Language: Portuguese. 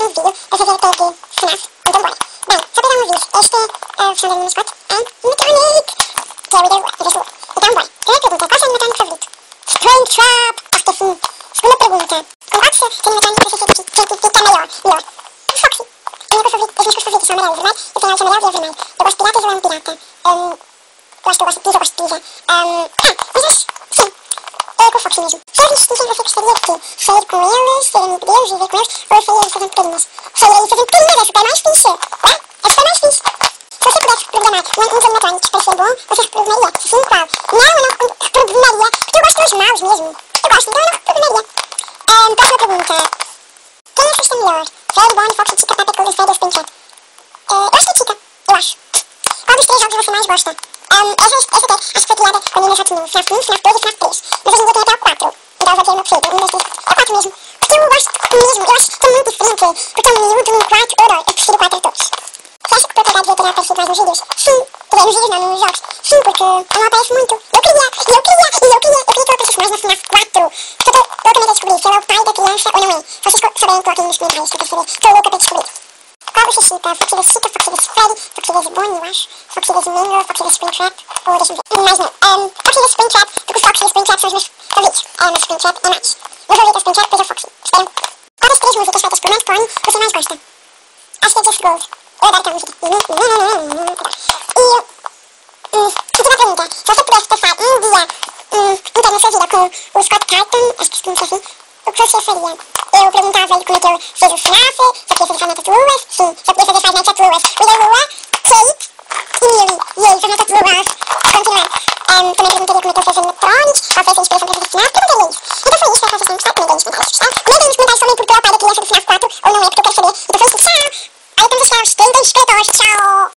vídeo, eu resolvi ter FNAF, então bora. Bem, só para dar um aviso, este é o chão da mascote, é Mechanic, que é o Wither War, então bora. Primeira pergunta, qual é o seu animatrônico favorito? Springtrap, acho que é sim. Segunda pergunta, concordo se o animatrônico você fica melhor. Foxy, as minhas cores favoritas são amarelo e vermelho, eu tenho amarelo e vermelho. Eu gosto de piratas, eu amo pirata. Eu acho que eu gosto de pizza, eu gosto de pizza. Mas acho, sim, é com o Foxy mesmo. Se eu existisse, você gostaria de quê? Sair com eles, ser amigo deles, viver com eles, ou sair eles fazendo carinhas? Sair eles fazendo carinhas é super mais fixe, né? É super mais fixe. Se você pudesse programar uns animatrônicos para ser bom, você reprogramaria? Sim, qual? Não, eu não reprogramaria, porque eu gosto dos maus mesmo. Eu gosto, então eu não reprogramaria. Próxima pergunta. Quem assiste melhor? Freddy, Bonnie, Foxy, Chica, Peppa, Cool, Freddy ou Springtrap? Eu acho que é Chica, eu acho. Qual dos três jogos você mais gosta? Essa aqui, acho que foi criada quando eu já tinha FNAF 1, FNAF 2 e FNAF 3. Mas hoje em dia tem até o 4. Então eu vou ter meu preferido, 1, 2, 3, é 4 mesmo. Porque eu gosto mesmo, eu acho que é muito diferente. Porque é um miúdo, um 4, eu adoro, eu prefiro o 4 a todos. Você acha que o Propriedade devia ter aparecido mais nos vídeos? Sim, nos vídeos não, nos jogos. Sim, porque ela não aparece muito. Eu queria que ela aparecesse mais na FNAF 4. Porque eu tô louca a descobrir se ela é o pai da criança ou não é. Se vocês souberem, coloquem nos comentários pra perceber. Tô louca pra descobrir. Qual você cita? Foxy vs Chica, Foxy vs Freddy, Foxy vs Bonnie, eu acho. Foxy vs Mango, Foxy vs Springtrap. Ou deixa eu ver. Mas não. Foxy vs Springtrap, porque o Foxy e o Springtrap são os meus favoritos. Mas Springtrap é mais. Meu favorito é Springtrap, depois é o Foxy. Espero. Qual das três músicas feitas por Matt Pony você mais gosta? Acho que é Just Gold. Eu adoro aquela música. Última pergunta. Se você pudesse passar um dia inteiro na sua vida com o Scott Carton, acho que se pronuncia assim, o que você faria? Eu perguntava ele como é que eu fiz o FNAF, se eu podia fazer Five Nights at Luas, sim, se eu podia fazer Five Nights at Luas, Wither Lua, Kate e Millie. E aí, Five Nights at Luas, continuando. Também perguntaria como é que eu fiz animatronics, qual foi a sua inspiração para fazer FNAF, perguntaria isso. Então foi isso, espero que vocês tenham gostado, comentem nos comentários, tá? Comentem nos comentários também porque eu pai da criança do FNAF 4 ou não é, porque eu quero saber. Então foi isso, tchau! Aí estamos a esperar os 30 inscritores, tchau!